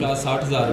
50-60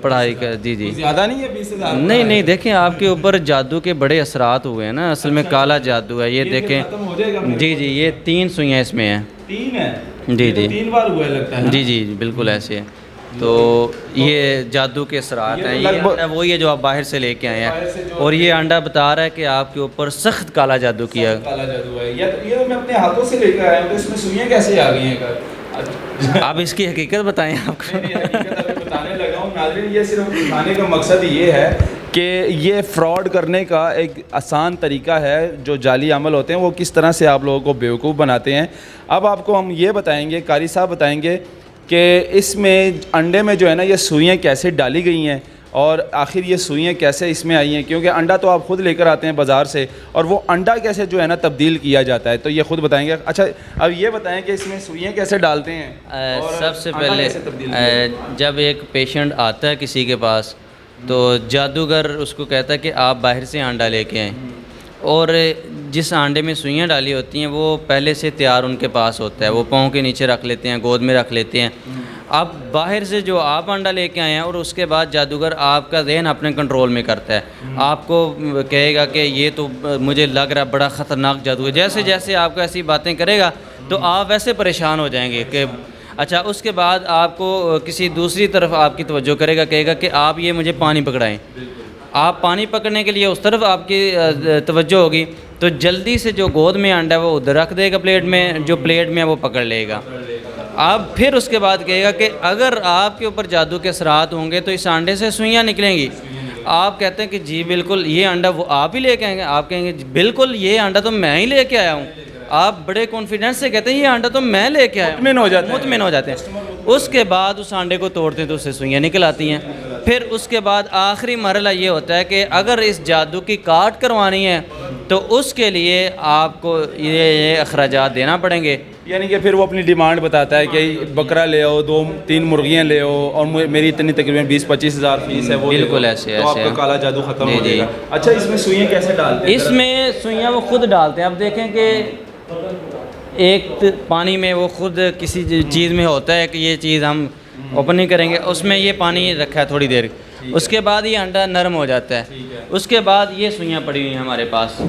پڑھائی کا جی جی زیادہ نہیں ہے 20,000 نہیں دیکھیں آپ کے اوپر جادو کے بڑے اثرات ہوئے ہیں نا اصل میں کالا جادو ہے یہ دیکھیں جی جی یہ 3 سوئیاں اس میں ہیں 3 ہے جی جی 3 بار ہوا لگتا ہے جی جی بالکل ایسے ہے تو یہ جادو کے اثرات ہیں یہ انڈا وہی ہے جو آپ باہر سے لے کے آئے ہیں اور یہ انڈا بتا رہا ہے کہ آپ کے اوپر سخت کالا جادو کیا کالا جادو ہے یہ میں اپنے ہاتھوں سے لے کے آیا ہوں تو اس میں سوئیاں کیسے آ گئی ہیں آپ اس کی حقیقت بتائیں آپ کو بتانے لگا ہوں ناظرین یہ صرف دکھانے کا مقصد یہ ہے کہ یہ فراڈ کرنے کا ایک آسان طریقہ ہے جو جعلی عمل ہوتے ہیں وہ کس طرح سے آپ لوگوں کو بیوقوف بناتے ہیں اب آپ کو ہم یہ بتائیں گے قاری صاحب بتائیں گے کہ اس میں انڈے میں جو ہے نا یہ سوئیاں کیسے ڈالی گئی ہیں اور آخر یہ سوئیاں کیسے اس میں آئی ہیں کیونکہ انڈا تو آپ خود لے کر آتے ہیں بازار سے اور وہ انڈا کیسے جو ہے نا تبدیل کیا جاتا ہے تو یہ خود بتائیں گے اچھا اب یہ بتائیں کہ اس میں سوئیاں کیسے ڈالتے ہیں سب سے پہلے جب ایک پیشنٹ آتا ہے کسی کے پاس تو جادوگر اس کو کہتا ہے کہ آپ باہر سے انڈا لے کے آئیں اور جس انڈے میں سوئیاں ڈالی ہوتی ہیں وہ پہلے سے تیار ان کے پاس ہوتا ہے وہ پاؤں کے نیچے رکھ لیتے ہیں گود میں رکھ لیتے ہیں اب باہر سے جو آپ انڈا لے کے آئے ہیں اور اس کے بعد جادوگر آپ کا ذہن اپنے کنٹرول میں کرتا ہے آپ کو کہے گا کہ یہ تو مجھے لگ رہا ہے بڑا خطرناک جادو ہے جیسے جیسے آپ کو ایسی باتیں کرے گا تو آپ ویسے پریشان ہو جائیں گے کہ اچھا اس کے بعد آپ کو کسی دوسری طرف آپ کی توجہ کرے گا کہے گا کہ آپ یہ مجھے پانی پکڑائیں آپ پانی پکڑنے کے لیے اس طرف آپ کی توجہ ہوگی تو جلدی سے جو گود میں انڈا ہے وہ ادھر رکھ دے گا پلیٹ میں جو پلیٹ میں ہے وہ پکڑ لے گا آپ پھر اس کے بعد کہے گا کہ اگر آپ کے اوپر جادو کے اثرات ہوں گے تو اس انڈے سے سوئیاں نکلیں گی آپ کہتے ہیں کہ جی بالکل یہ انڈا وہ آپ ہی لے کے آئیں گے آپ کہیں گے بالکل یہ انڈا تو میں ہی لے کے آیا ہوں آپ بڑے کانفیڈنس سے کہتے ہیں یہ انڈا تو میں لے کے آیا ہوں مطمئن ہو جاتے ہیں اس کے بعد اس انڈے کو توڑتے ہیں تو اس سے سوئیاں نکل آتی ہیں پھر اس کے بعد آخری مرحلہ یہ ہوتا ہے کہ اگر اس جادو کی کاٹ کروانی ہے تو اس کے لیے آپ کو یہ اخراجات دینا پڑیں گے یعنی کہ پھر وہ اپنی ڈیمانڈ بتاتا ہے کہ بکرا لے آؤ 2-3 مرغیاں لے آؤ اور میری اتنی تقریباً 20-25 ہزار فیس ہے وہ بالکل ایسے تو آپ کا کالا جادو ختم ہو جائے گا اچھا اس میں سوئیاں کیسے ڈالتے ہیں اس میں سوئیاں وہ خود ڈالتے ہیں اب دیکھیں کہ ایک پانی میں وہ خود کسی چیز میں ہوتا ہے کہ یہ چیز ہم اوپن نہیں کریں گے اس میں یہ پانی رکھا ہے تھوڑی دیر اس کے بعد یہ انڈا نرم ہو جاتا ہے اس کے بعد یہ سوئیاں پڑی ہوئی ہیں ہمارے پاس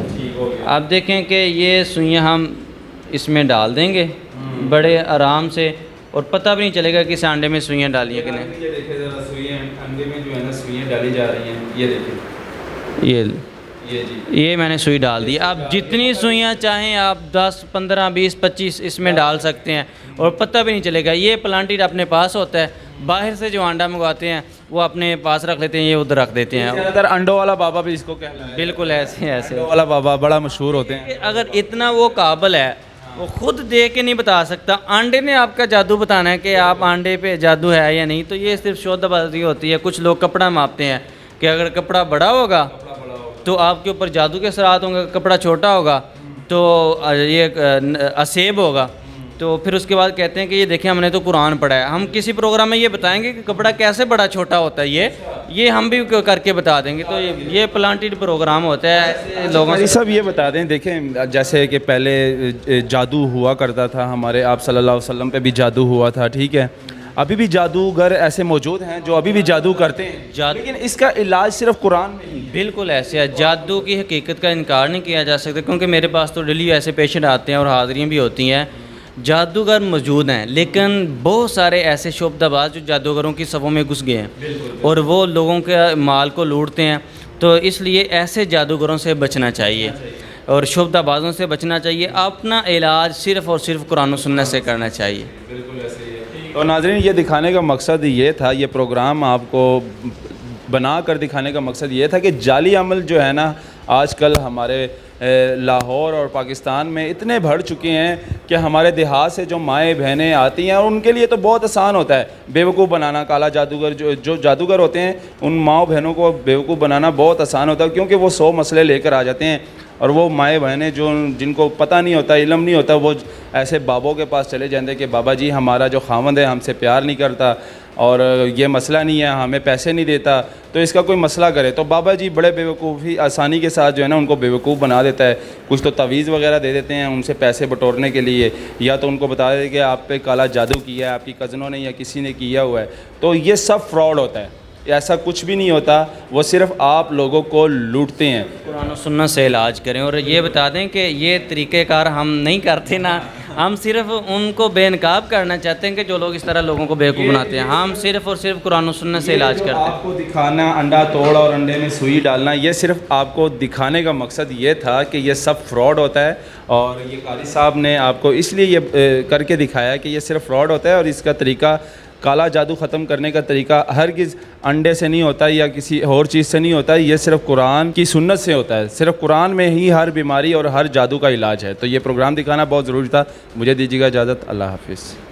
آپ دیکھیں کہ یہ سوئیاں ہم اس میں ڈال دیں گے بڑے آرام سے اور پتہ بھی نہیں چلے گا کہ اس انڈے میں سوئیاں ڈالی ہیں کہ نہیں یہ دیکھیں ذرا سوئیاں انڈے میں جو ہے نا سوئیاں ڈالی جا رہی ہیں یہ دیکھیں یہ میں نے سوئی ڈال دی آپ جتنی سوئیاں چاہیں آپ 10 15 20 25 اس میں ڈال سکتے ہیں اور پتہ بھی نہیں چلے گا یہ پلانٹیڈ اپنے پاس ہوتا ہے باہر سے جو انڈا منگواتے ہیں وہ اپنے پاس رکھ لیتے ہیں یہ ادھر رکھ دیتے ہیں زیادہ تر انڈوں والا بابا بھی اس کو کہتے ہیں بالکل ایسے انڈوں والا بابا بڑا مشہور ہوتے ہیں اگر اتنا وہ قابل ہے وہ خود دے کے نہیں بتا سکتا انڈے نے آپ کا جادو بتانا ہے کہ آپ انڈے پہ جادو ہے یا نہیں تو یہ صرف شودہ بازی ہوتی ہے کچھ لوگ کپڑا ماپتے ہیں کہ اگر کپڑا بڑا ہوگا تو آپ کے اوپر جادو کے اثرات ہوں گے کپڑا چھوٹا ہوگا تو یہ اسیب ہوگا تو پھر اس کے بعد کہتے ہیں کہ یہ دیکھیں ہم نے تو قرآن پڑھا ہے ہم کسی پروگرام میں یہ بتائیں گے کہ کپڑا کیسے بڑا چھوٹا ہوتا ہے یہ ہم بھی کر کے بتا دیں گے تو یہ پلانٹیڈ پروگرام ہوتا ہے لوگوں سے سب یہ بتا دیں دیکھیں جیسے کہ پہلے جادو ہوا کرتا تھا ہمارے آپ صلی اللہ علیہ وسلم پہ بھی جادو ہوا تھا ٹھیک ہے ابھی بھی جادوگر ایسے موجود ہیں جو ابھی بھی جادو کرتے ہیں لیکن اس کا علاج صرف قرآن میں ہی بالکل ایسے ہے جادو کی حقیقت کا انکار نہیں کیا جا سکتا کیونکہ میرے پاس تو ڈیلی ایسے پیشنٹ آتے ہیں اور حاضریاں بھی ہوتی ہیں جادوگر موجود ہیں لیکن بہت سارے ایسے شعبدہ باز جو جادوگروں کی صفوں میں گھس گئے ہیں اور وہ لوگوں کے مال کو لوٹتے ہیں تو اس لیے ایسے جادوگروں سے بچنا چاہیے اور شعبدہ بازوں سے بچنا چاہیے اپنا علاج صرف اور صرف قرآن و سنت سے کرنا چاہیے بالکل ایسے ہی ہے اور ناظرین یہ دکھانے کا مقصد یہ تھا یہ پروگرام آپ کو بنا کر دکھانے کا مقصد یہ تھا کہ جعلی عمل جو ہے نا آج کل ہمارے لاہور اور پاکستان میں اتنے بڑھ چکے ہیں کہ ہمارے دیہات سے جو مائیں بہنیں آتی ہیں اور ان کے لیے تو بہت آسان ہوتا ہے بیوقوف بنانا کالا جادوگر جو جادوگر ہوتے ہیں ان ماؤں بہنوں کو بیوقوف بنانا بہت آسان ہوتا ہے کیونکہ وہ 100 مسئلے لے کر آ جاتے ہیں اور وہ مائیں بہنیں جن کو پتہ نہیں ہوتا علم نہیں ہوتا وہ ایسے بابوں کے پاس چلے جاتے ہیں کہ بابا جی ہمارا جو خاوند ہے ہم سے پیار نہیں کرتا اور یہ مسئلہ نہیں ہے, ہمیں پیسے نہیں دیتا, تو اس کا کوئی مسئلہ کرے. تو بابا جی بڑے بیوقوفی آسانی کے ساتھ جو ہے نا ان کو بیوقوف بنا دیتا ہے. کچھ تو تعویذ وغیرہ دے دیتے ہیں ان سے پیسے بٹورنے کے لیے, یا تو ان کو بتا دیتے کہ آپ پہ کالا جادو کیا ہے, آپ کی کزنوں نے یا کسی نے کیا ہوا ہے. تو یہ سب فراڈ ہوتا ہے, ایسا کچھ بھی نہیں ہوتا, وہ صرف آپ لوگوں کو لوٹتے ہیں. قرآن و سنت سے علاج کریں, اور یہ بتا دیں کہ یہ طریقہ کار ہم نہیں کرتے نا, ہم صرف ان کو بے نقاب کرنا چاہتے ہیں کہ جو لوگ اس طرح لوگوں کو بیوقوف بناتے ہیں. ہم صرف اور صرف قرآن و سنت سے علاج کرتے ہیں. آپ کو دکھانا انڈا توڑ اور انڈے میں سوئی ڈالنا, یہ صرف آپ کو دکھانے کا مقصد یہ تھا کہ یہ سب فراڈ ہوتا ہے. اور یہ قاری صاحب نے آپ کو اس لیے یہ کر کے دکھایا کہ یہ صرف فراڈ ہوتا ہے, اور اس کا طریقہ کالا جادو ختم کرنے کا طریقہ ہرگز انڈے سے نہیں ہوتا یا کسی اور چیز سے نہیں ہوتا, یہ صرف قرآن کی سنت سے ہوتا ہے. صرف قرآن میں ہی ہر بیماری اور ہر جادو کا علاج ہے. تو یہ پروگرام دکھانا بہت ضروری تھا. مجھے دیجیے گا اجازت. اللہ حافظ.